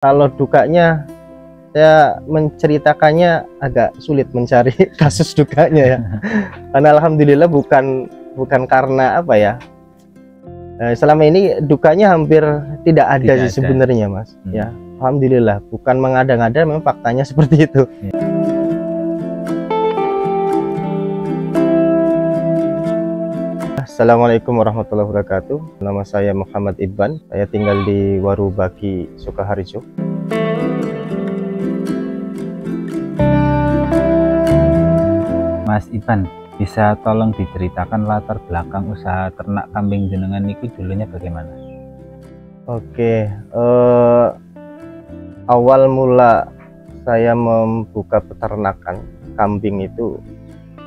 Kalau dukanya, saya menceritakannya agak sulit mencari kasus dukanya ya. Karena alhamdulillah bukan karena apa ya. Selama ini dukanya hampir tidak ada sih sebenarnya, Mas. Ya, alhamdulillah bukan mengada-ngada, memang faktanya seperti itu. Assalamualaikum warahmatullahi wabarakatuh. Nama saya Muhammad Ibban. Saya tinggal di Warubaki, Sukoharjo. Mas Ibban, bisa tolong diceritakan latar belakang usaha ternak kambing jenengan niku dulunya bagaimana? Oke, awal mula saya membuka peternakan kambing itu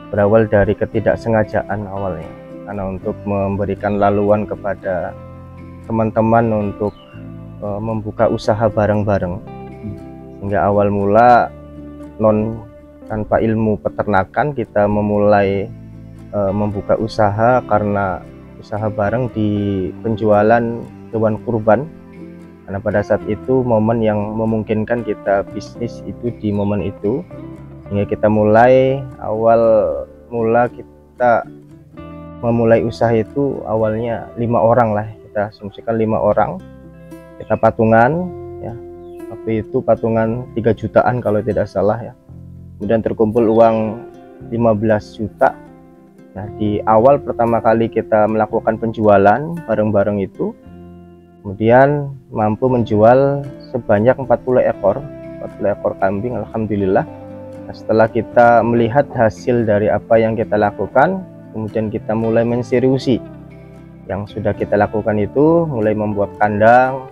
berawal dari ketidaksengajaan awalnya, karena untuk memberikan laluan kepada teman-teman untuk membuka usaha bareng-bareng, sehingga awal mula tanpa ilmu peternakan kita memulai membuka usaha karena usaha bareng di penjualan hewan kurban, karena pada saat itu momen yang memungkinkan kita bisnis itu di momen itu, sehingga kita awal mula kita memulai usaha itu awalnya 5 orang lah, kita asumsikan 5 orang, kita patungan ya, waktu itu patungan 3 jutaan kalau tidak salah ya. Kemudian terkumpul uang 15 juta. Nah, di awal pertama kali kita melakukan penjualan bareng-bareng itu, kemudian mampu menjual sebanyak 40 ekor kambing, alhamdulillah. Nah, setelah kita melihat hasil dari apa yang kita lakukan, kemudian kita mulai menseriusi yang sudah kita lakukan itu, mulai membuat kandang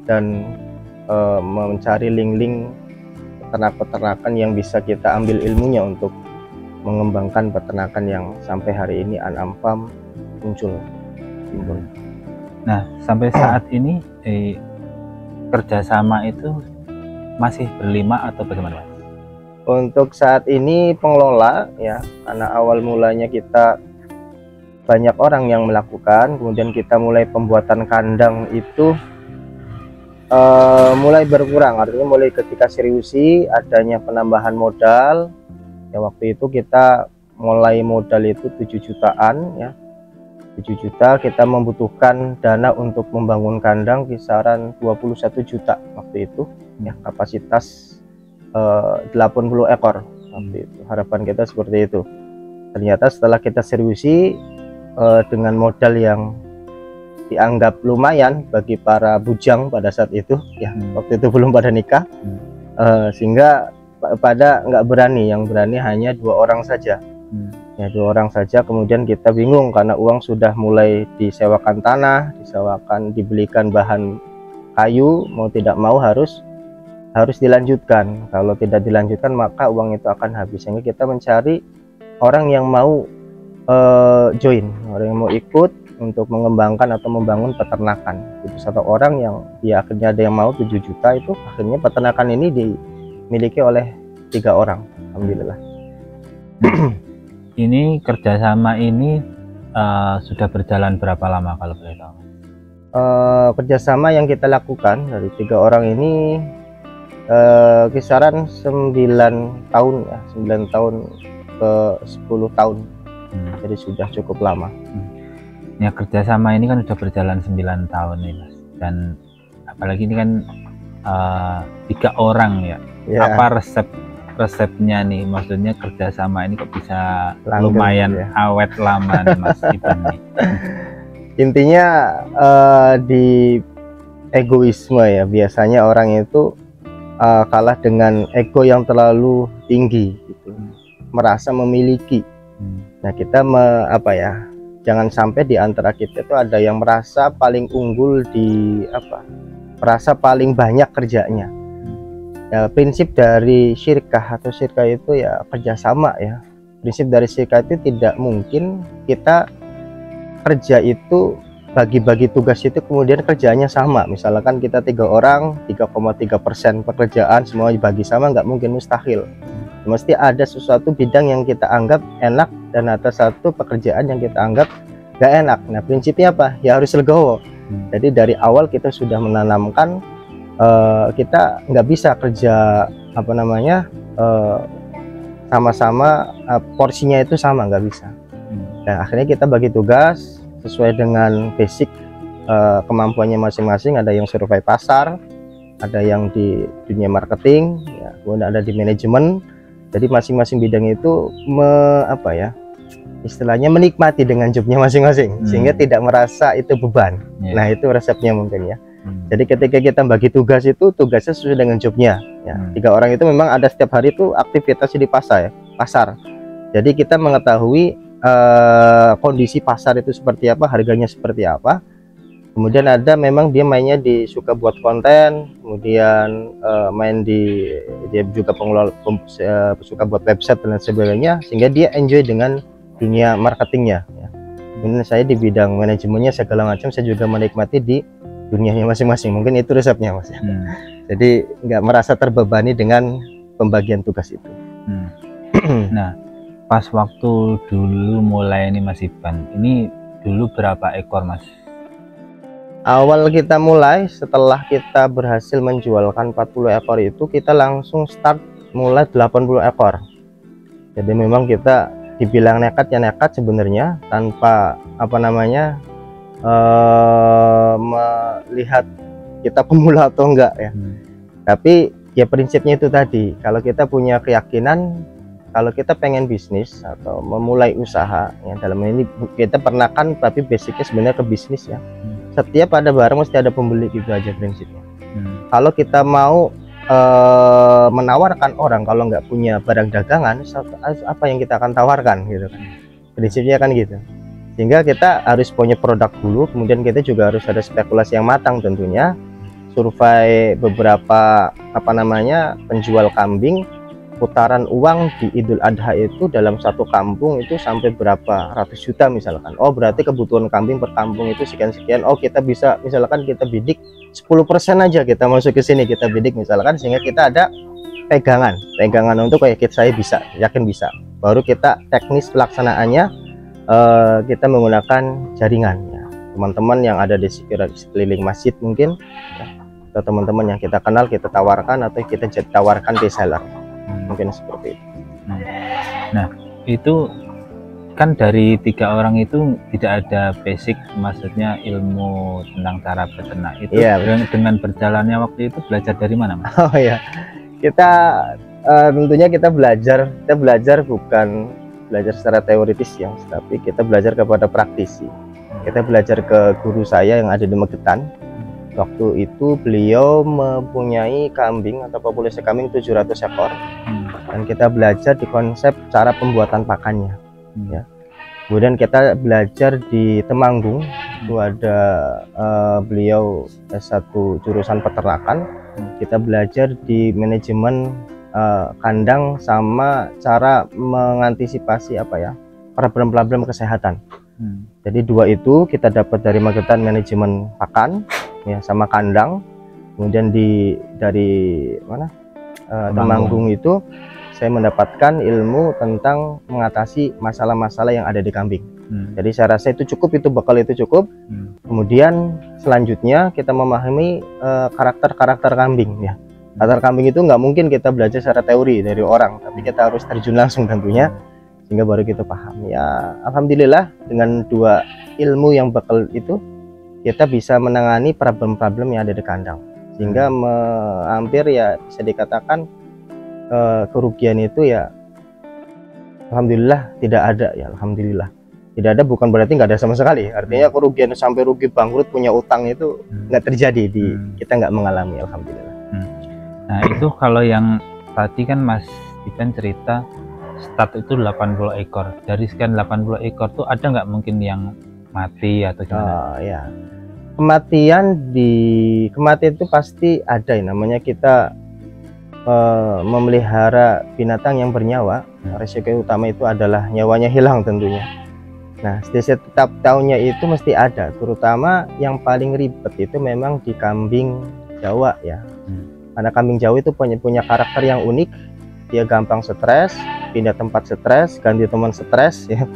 dan mencari link-link peternak-peternakan yang bisa kita ambil ilmunya untuk mengembangkan peternakan yang sampai hari ini An'am Farm muncul. Nah, sampai saat ini kerjasama itu masih berlima atau bagaimana? Untuk saat ini pengelola ya, karena awal mulanya kita banyak orang yang melakukan, kemudian kita mulai pembuatan kandang itu mulai berkurang, artinya mulai ketika seriusi adanya penambahan modal ya. Waktu itu kita mulai modal itu 7 jutaan ya, 7 juta. Kita membutuhkan dana untuk membangun kandang kisaran 21 juta waktu itu ya, kapasitas 80 ekor waktu itu. Harapan kita seperti itu. Ternyata setelah kita seriusi dengan modal yang dianggap lumayan bagi para bujang pada saat itu ya, waktu itu belum pada nikah, sehingga pada nggak berani, yang berani hanya 2 orang saja ya, 2 orang saja. Kemudian kita bingung karena uang sudah mulai disewakan tanah, dibelikan bahan kayu, mau tidak mau harus dilanjutkan. Kalau tidak dilanjutkan maka uang itu akan habis, sehingga kita mencari orang yang mau join, orang yang mau ikut untuk mengembangkan atau membangun peternakan. Itu 1 orang yang dia akhirnya ada yang mau 7 juta, itu akhirnya peternakan ini dimiliki oleh 3 orang, alhamdulillah. Ini kerjasama ini sudah berjalan berapa lama kalau boleh tahu? Kerjasama yang kita lakukan dari 3 orang ini kisaran 9 tahun ya, 9 tahun ke 10 tahun. Jadi sudah cukup lama. Ya, kerjasama ini kan sudah berjalan 9 tahun nih Mas, dan apalagi ini kan 3 orang ya. Apa resepnya nih, maksudnya kerjasama ini kok bisa langgeng, lumayan ya, awet lama nih Mas Ibban nih? Intinya di egoisme ya, biasanya orang itu kalah dengan ego yang terlalu tinggi gitu, merasa memiliki. Nah, kita jangan sampai di antara kita itu ada yang merasa paling unggul, merasa paling banyak kerjanya ya. Prinsip dari syirkah itu ya kerjasama ya. Prinsip dari syirkah itu tidak mungkin kita kerja itu bagi-bagi tugas itu kemudian kerjanya sama. Misalkan kita 3 orang, 3,3% pekerjaan semua dibagi sama, nggak mungkin, mustahil. Mesti ada sesuatu bidang yang kita anggap enak dan ada satu pekerjaan yang kita anggap gak enak. Nah, prinsipnya apa? Ya harus legowo. Jadi dari awal kita sudah menanamkan kita nggak bisa kerja apa namanya sama-sama, porsinya itu sama, nggak bisa. Dan akhirnya kita bagi tugas sesuai dengan basic kemampuannya masing-masing. Ada yang survei pasar, ada yang di dunia marketing, ya, kemudian ada di manajemen. Jadi masing-masing bidang itu istilahnya menikmati dengan jobnya masing-masing, sehingga tidak merasa itu beban. Nah, itu resepnya mungkin ya. Jadi ketika kita bagi tugas itu, tugasnya sesuai dengan jobnya ya. 3 orang itu memang ada setiap hari itu aktivitasnya di pasar. Jadi kita mengetahui kondisi pasar itu seperti apa, harganya seperti apa. Kemudian ada memang dia mainnya suka buat konten, kemudian dia juga suka buat website dan sebagainya, sehingga dia enjoy dengan dunia marketingnya ya. Kemudian saya di bidang manajemennya segala macam, saya juga menikmati di dunianya masing-masing. Mungkin itu resepnya, Mas ya. Jadi nggak merasa terbebani dengan pembagian tugas itu. Nah, pas waktu dulu mulai ini Mas Iban, ini dulu berapa ekor Mas? Awal kita mulai setelah kita berhasil menjualkan 40 ekor itu, kita langsung start mulai 80 ekor. Jadi memang kita dibilang nekat ya nekat sebenarnya, tanpa melihat kita pemula atau enggak ya. Tapi ya prinsipnya itu tadi, kalau kita punya keyakinan, kalau kita pengen bisnis atau memulai usaha ya, dalam ini kita pernah kan, tapi basicnya sebenarnya ke bisnis ya. Setiap ada barang mesti ada pembeli, gitu aja prinsipnya. Kalau kita mau menawarkan orang, kalau nggak punya barang dagangan, apa yang kita akan tawarkan gitu kan. Prinsipnya kan gitu. Sehingga kita harus punya produk dulu, kemudian kita juga harus ada spekulasi yang matang tentunya. Survei beberapa penjual kambing, putaran uang di Idul Adha itu dalam satu kampung itu sampai berapa ratus juta misalkan. Oh, berarti kebutuhan kambing per kampung itu sekian-sekian. Oh, kita bisa misalkan kita bidik 10% aja, kita masuk ke sini kita bidik misalkan, sehingga kita ada pegangan untuk saya bisa, yakin bisa. Baru kita teknis pelaksanaannya, kita menggunakan jaringan ya. Teman-teman yang ada di sekeliling masjid mungkin ya, atau teman-teman yang kita kenal, kita tawarkan atau kita tawarkan reseller. Mungkin seperti itu. Nah, itu kan dari 3 orang itu tidak ada basic, maksudnya ilmu tentang cara beternak itu. Dengan berjalannya waktu itu belajar dari mana, Mas? Oh ya, kita tentunya kita belajar bukan belajar secara teoritis ya, tapi kita belajar kepada praktisi. Kita belajar ke guru saya yang ada di Magetan. Waktu itu beliau mempunyai kambing atau populasi kambing 700 ekor, dan kita belajar di konsep cara pembuatan pakannya ya. Kemudian kita belajar di Temanggung, itu ada beliau S1 jurusan peternakan. Kita belajar di manajemen kandang sama cara mengantisipasi problem-problem kesehatan. Jadi 2 itu kita dapat dari Magetan, manajemen pakan ya sama kandang. Kemudian dari Temanggung itu saya mendapatkan ilmu tentang mengatasi masalah-masalah yang ada di kambing. Jadi saya rasa itu cukup, itu bekal itu cukup. Kemudian selanjutnya kita memahami karakter kambing ya. Karakter kambing itu nggak mungkin kita belajar secara teori dari orang, tapi kita harus terjun langsung tentunya, sehingga baru kita paham ya. Alhamdulillah dengan 2 ilmu yang bekal itu kita bisa menangani problem-problem yang ada di kandang, sehingga hampir ya bisa dikatakan kerugian itu ya alhamdulillah tidak ada ya. Alhamdulillah tidak ada, bukan berarti nggak ada sama sekali, artinya kerugian sampai rugi bangkrut punya utang itu nggak terjadi kita nggak mengalami, alhamdulillah. Nah, itu kalau yang tadi kan Mas Iban cerita start itu 80 ekor, dari sekian 80 ekor tuh ada nggak mungkin yang mati atau gimana? Ya, kematian itu pasti ada ya, namanya kita memelihara binatang yang bernyawa. Resiko utama itu adalah nyawanya hilang tentunya. Nah, setiap tahunnya itu mesti ada, terutama yang paling ribet itu memang di kambing Jawa ya. Karena kambing Jawa itu punya karakter yang unik, dia gampang stres, pindah tempat stres, ganti teman stres ya,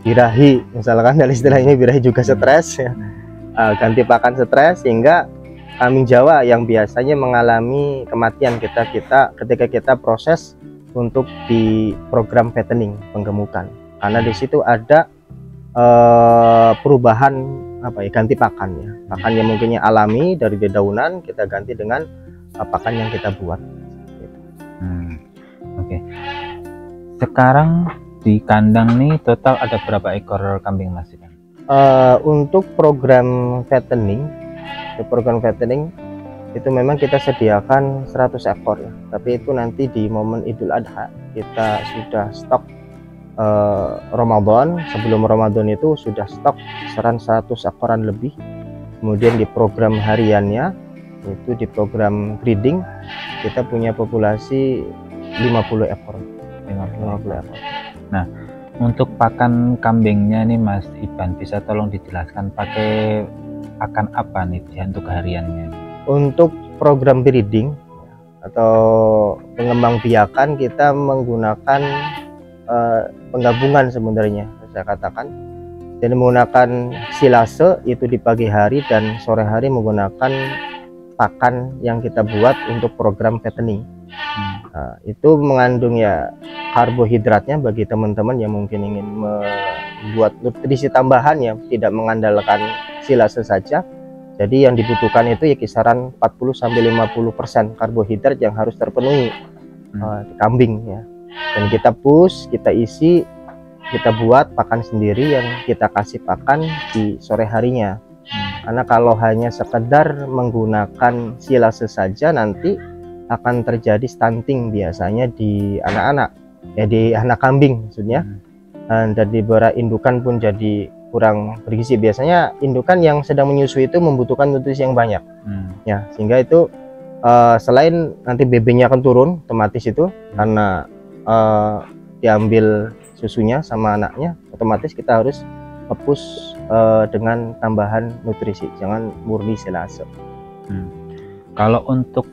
birahi misalkan, dari istilahnya birahi juga stres ya, ganti pakan stres, sehingga kambing Jawa yang biasanya mengalami kematian ketika kita proses untuk di program fattening, penggemukan, karena di situ ada perubahan ganti pakan ya, pakan yang mungkinnya alami dari dedaunan kita ganti dengan pakan yang kita buat. Oke. Sekarang di kandang nih total ada berapa ekor kambing Mas? Untuk program fattening itu memang kita sediakan 100 ekor ya, tapi itu nanti di momen Idul Adha kita sudah stok. Ramadan, sebelum Ramadan itu sudah stok 100 ekoran lebih. Kemudian di program hariannya itu di program breeding kita punya populasi 50 ekor. Nah, untuk pakan kambingnya nih Mas Iban, bisa tolong dijelaskan pakai pakan apa nih untuk hariannya? Untuk program breeding atau pengembang biakan kita menggunakan penggabungan sebenarnya, saya katakan. Jadi menggunakan silase itu di pagi hari dan sore hari menggunakan pakan yang kita buat untuk program fattening. Itu mengandung ya karbohidratnya bagi teman-teman yang mungkin ingin membuat nutrisi tambahan yang tidak mengandalkan silase saja. Jadi yang dibutuhkan itu ya kisaran 40–50% karbohidrat yang harus terpenuhi di kambing ya. Dan kita push, kita isi, kita buat pakan sendiri yang kita kasih pakan di sore harinya. Karena kalau hanya sekedar menggunakan silase saja nanti akan terjadi stunting biasanya di anak-anak ya, di anak kambing maksudnya. Dan di beberapa indukan pun jadi kurang bergizi. Biasanya indukan yang sedang menyusui itu membutuhkan nutrisi yang banyak ya, sehingga itu selain nanti BB-nya akan turun otomatis itu karena diambil susunya sama anaknya, otomatis kita harus nge-push dengan tambahan nutrisi, jangan murni silase. Kalau untuk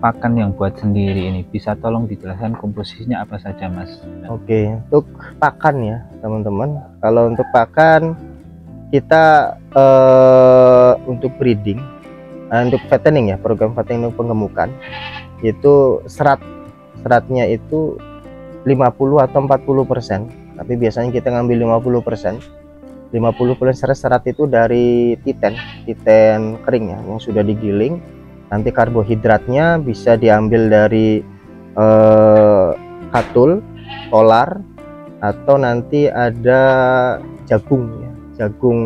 pakan yang buat sendiri ini bisa tolong dijelaskan komposisinya apa saja Mas? Oke, untuk pakan ya teman-teman, kalau untuk pakan kita untuk breeding, untuk fattening ya, program fattening penggemukan itu seratnya itu 50 atau 40%, tapi biasanya kita ngambil 50%. 50% serat itu dari titen kering ya, yang sudah digiling. Nanti karbohidratnya bisa diambil dari katul, kolar, atau nanti ada jagung ya, jagung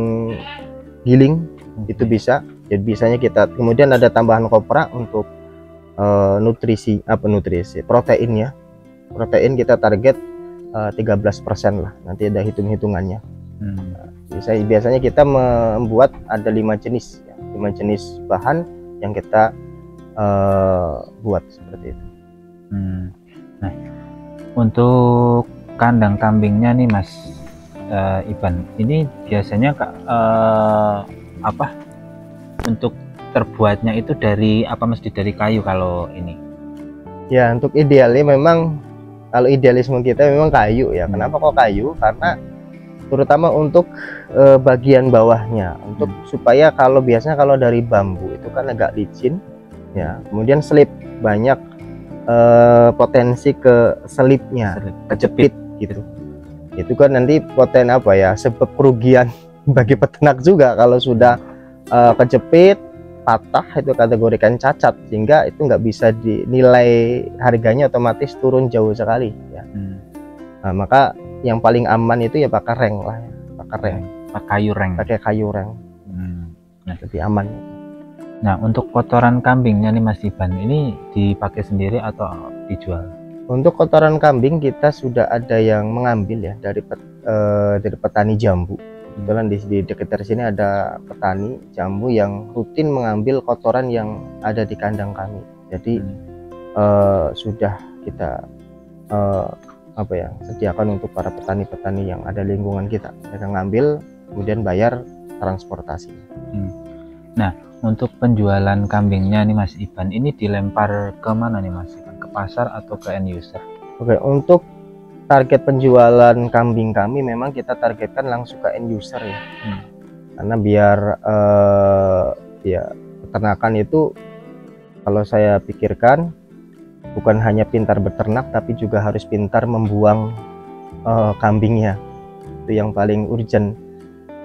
giling itu bisa. Jadi bisanya kita kemudian ada tambahan kopra untuk nutrisi proteinnya. Protein kita target 13% lah, nanti ada hitung-hitungannya. Biasanya kita membuat ada 5 jenis ya, 5 jenis bahan yang kita buat seperti itu. Nah, untuk kandang kambingnya nih Mas Iban, ini biasanya untuk terbuatnya itu dari apa Mas? Dari kayu kalau ini? Ya, untuk idealnya memang kalau idealisme kita memang kayu ya. Kenapa kok kayu? Karena terutama untuk bagian bawahnya, untuk supaya kalau biasanya kalau dari bambu itu kan agak licin ya, kemudian selip banyak potensi ke selipnya, kejepit gitu. Itu kan nanti sebab kerugian bagi peternak juga kalau sudah kejepit, patah, itu kategorikan cacat, sehingga itu nggak bisa dinilai harganya, otomatis turun jauh sekali ya. Nah, maka yang paling aman itu ya pakai reng lah ya. Pakai kayu reng nah, lebih aman. Nah, untuk kotoran kambingnya nih Mas Iban, ini dipakai sendiri atau dijual? Untuk kotoran kambing kita sudah ada yang mengambil ya dari petani jambu. Kebetulan di dekat sini ada petani jambu yang rutin mengambil kotoran yang ada di kandang kami. Jadi sudah kita sediakan untuk para petani-petani yang ada lingkungan kita. Mereka ngambil kemudian bayar transportasi. Nah, untuk penjualan kambingnya nih Mas Iban, ini dilempar ke mana nih Mas Iban? Ke pasar atau ke end user? Oke, untuk target penjualan kambing kami memang kita targetkan langsung ke end user ya. Karena biar peternakan itu kalau saya pikirkan bukan hanya pintar beternak tapi juga harus pintar membuang kambingnya. Itu yang paling urgent,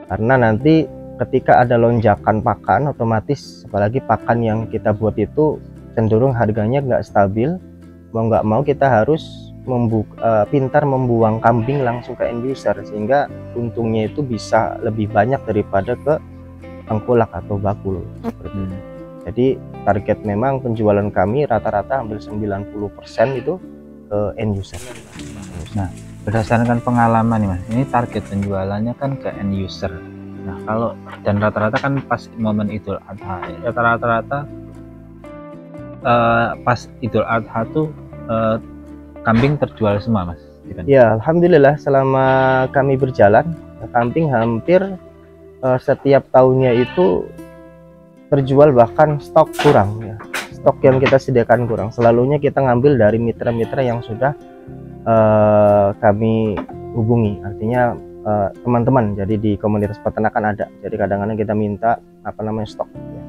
karena nanti ketika ada lonjakan pakan otomatis, apalagi pakan yang kita buat itu cenderung harganya nggak stabil, mau nggak mau kita harus pintar membuang kambing langsung ke end user, sehingga untungnya itu bisa lebih banyak daripada ke tengkulak atau bakul seperti itu. Jadi target memang penjualan kami rata-rata hampir 90% itu ke end user. Nah, berdasarkan pengalaman nih Mas, ini target penjualannya kan ke end user. Nah, kalau dan rata-rata kan pas momen Idul Adha, ya rata-rata pas Idul Adha tuh kambing terjual semua Mas? Ya, alhamdulillah selama kami berjalan, kambing hampir setiap tahunnya itu terjual, bahkan stok kurang ya. Stok yang kita sediakan kurang. Selalunya kita ngambil dari mitra-mitra yang sudah kami hubungi, artinya teman-teman, jadi di komunitas peternakan ada, jadi kadang-kadang kita minta stok ya.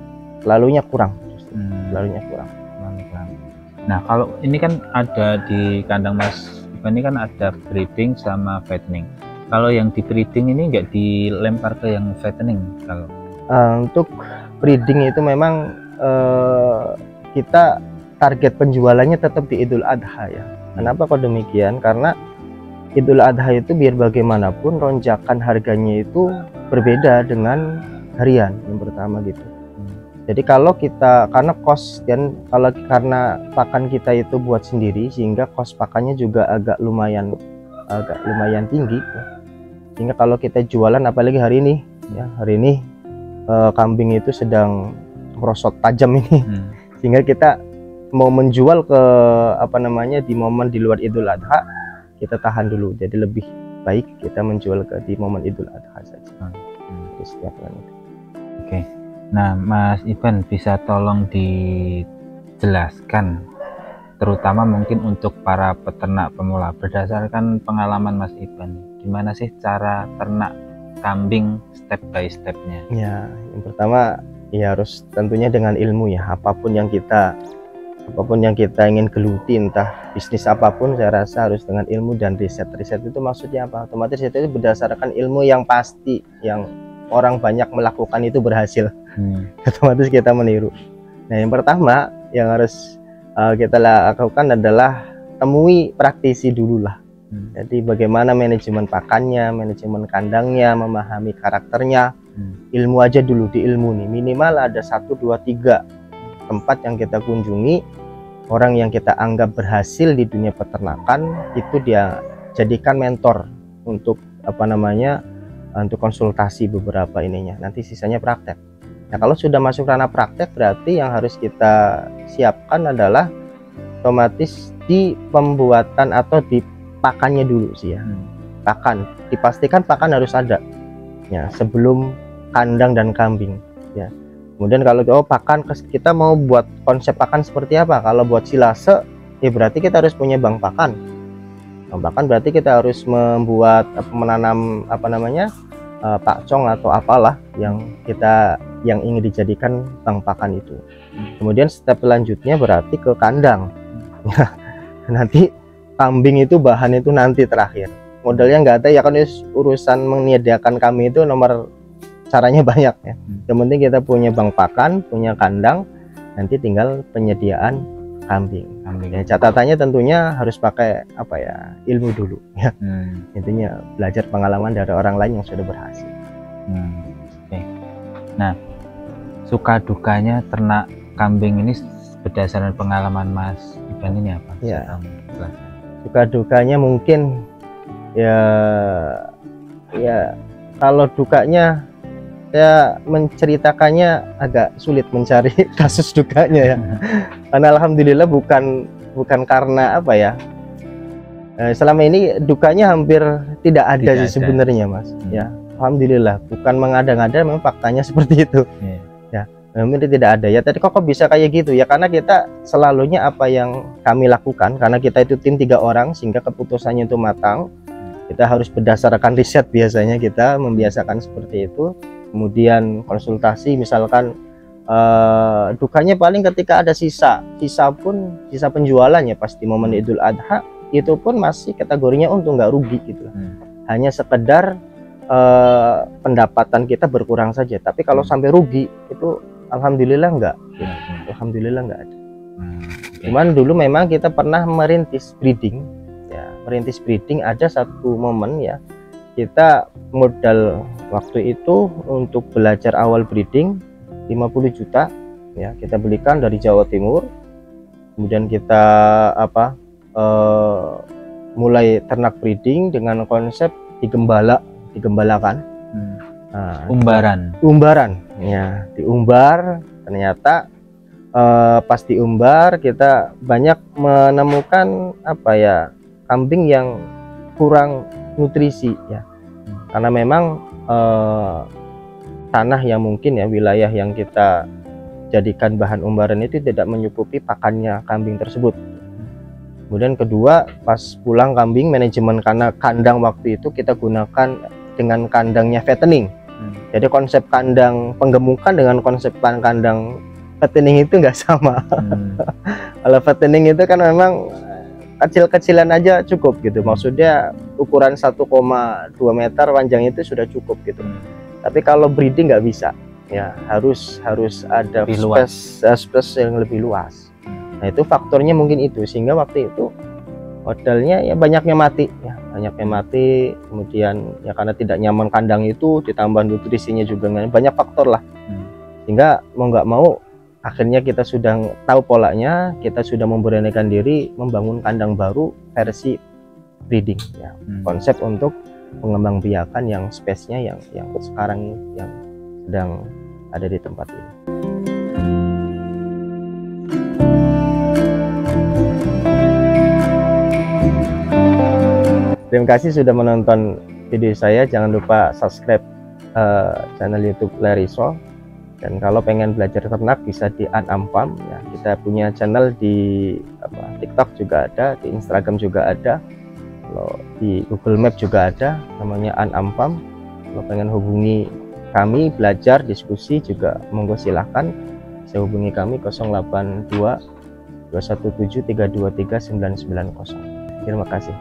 Selalunya kurang, selalunya kurang. Nah, kalau ini kan ada di kandang Mas Ivan ini kan ada breeding sama fattening. Kalau yang di breeding ini nggak dilempar ke yang fattening? Kalau untuk breeding itu memang kita target penjualannya tetap di Idul Adha ya. Kenapa kok demikian? Karena Idul Adha itu biar bagaimanapun lonjakan harganya itu berbeda dengan harian yang pertama gitu. Jadi kalau kita, karena kos dan karena pakan kita itu buat sendiri, sehingga kos pakannya juga agak lumayan tinggi ya. Sehingga kalau kita jualan, apalagi hari ini ya, kambing itu sedang merosot tajam ini, sehingga kita mau menjual ke di momen di luar Idul Adha, kita tahan dulu. Jadi lebih baik kita menjual di momen Idul Adha saja. Di setiap bulan itu. Oke. Nah, Mas Ivan bisa tolong dijelaskan, terutama mungkin untuk para peternak pemula, berdasarkan pengalaman Mas Ivan, gimana sih cara ternak kambing step by stepnya? Ya, yang pertama ya harus tentunya dengan ilmu ya. Apapun yang kita ingin geluti, entah bisnis apapun, saya rasa harus dengan ilmu dan riset. Riset itu maksudnya apa? Otomatis itu berdasarkan ilmu yang pasti, yang orang banyak melakukan itu berhasil. Otomatis kita meniru. Nah, yang pertama yang harus kita lakukan adalah temui praktisi dulu lah. Jadi bagaimana manajemen pakannya, manajemen kandangnya, memahami karakternya. Ilmu aja dulu, di ilmu nih minimal ada 1, 2, 3 tempat yang kita kunjungi, orang yang kita anggap berhasil di dunia peternakan, itu dia jadikan mentor untuk untuk konsultasi beberapa ininya, nanti sisanya praktek. Nah, kalau sudah masuk ranah praktek, berarti yang harus kita siapkan adalah otomatis di pembuatan atau di pakannya dulu sih ya. Pakan, dipastikan pakan harus ada ya sebelum kandang dan kambing ya. Kemudian kalau pakan, kita mau buat konsep pakan seperti apa? Kalau buat silase ya berarti kita harus punya bank pakan. Bank pakan berarti kita harus menanam pakcong atau apalah yang ingin dijadikan bank pakan itu. Kemudian step selanjutnya berarti ke kandang. Nanti kambing itu bahan itu nanti terakhir. Modalnya nggak ada ya kan, urusan menyediakan kami itu caranya banyak ya. Yang penting kita punya bank pakan, punya kandang, nanti tinggal penyediaan kambing. Ya, catatannya tentunya harus pakai ilmu dulu ya. Intinya belajar pengalaman dari orang lain yang sudah berhasil. Oke. Nah, suka dukanya ternak kambing ini berdasarkan pengalaman Mas Ivan ini apa? Ya. Suka dukanya mungkin ya kalau dukanya saya menceritakannya agak sulit mencari kasus dukanya ya. Karena alhamdulillah bukan karena selama ini dukanya hampir tidak ada sih sebenarnya Mas. Ya, alhamdulillah bukan mengada-ngada, memang faktanya seperti itu. Ya, memang tidak ada ya. Tadi kok bisa kayak gitu ya, karena kita selalunya apa yang kami lakukan, karena kita itu tim 3 orang sehingga keputusannya itu matang. Kita harus berdasarkan riset, biasanya kita membiasakan seperti itu. Kemudian konsultasi, misalkan Dukanya paling ketika ada sisa penjualannya pasti momen Idul Adha, itu pun masih kategorinya untung, nggak rugi gitu. Hanya sekedar pendapatan kita berkurang saja. Tapi kalau sampai rugi itu alhamdulillah enggak. Alhamdulillah enggak ada. Cuman dulu memang kita pernah merintis breeding ya, merintis breeding. Ada satu momen ya, kita modal waktu itu untuk belajar awal breeding 50 juta ya, kita belikan dari Jawa Timur. Kemudian kita mulai ternak breeding dengan konsep digembalakan. Umbaran ya, diumbar. Ternyata pas diumbar kita banyak menemukan kambing yang kurang nutrisi ya, karena memang tanah yang mungkin ya, wilayah yang kita jadikan bahan umbaran itu tidak mencukupi pakannya kambing tersebut. Kemudian kedua, pas pulang kambing, manajemen kandang waktu itu kita gunakan dengan kandangnya fattening. Jadi konsep kandang penggemukan dengan konsep kandang fattening itu nggak sama. Kalau fattening itu kan memang kecil-kecilan aja cukup gitu. Maksudnya ukuran 1,2 meter panjang itu sudah cukup gitu. Tapi kalau breeding nggak bisa ya, harus ada space yang lebih luas. Nah itu faktornya mungkin itu, sehingga waktu itu modalnya ya banyaknya mati. Kemudian ya karena tidak nyaman kandang itu, ditambah nutrisinya juga banyak faktor lah. Sehingga mau nggak mau akhirnya kita sudah tahu polanya, kita sudah memberanikan diri membangun kandang baru versi breeding ya. Konsep untuk pengembangbiakan yang space-nya yang sekarang yang sedang ada di tempat ini. Terima kasih sudah menonton video saya. Jangan lupa subscribe channel YouTube Leriso. Dan kalau pengen belajar ternak bisa di An'am Farm ya. Kita punya channel di TikTok juga ada, di Instagram juga ada. Kalau di Google Map juga ada, namanya An'am Farm. Kalau pengen hubungi kami belajar diskusi juga monggo silahkan. Bisa hubungi kami 082 217 323 990. Terima kasih.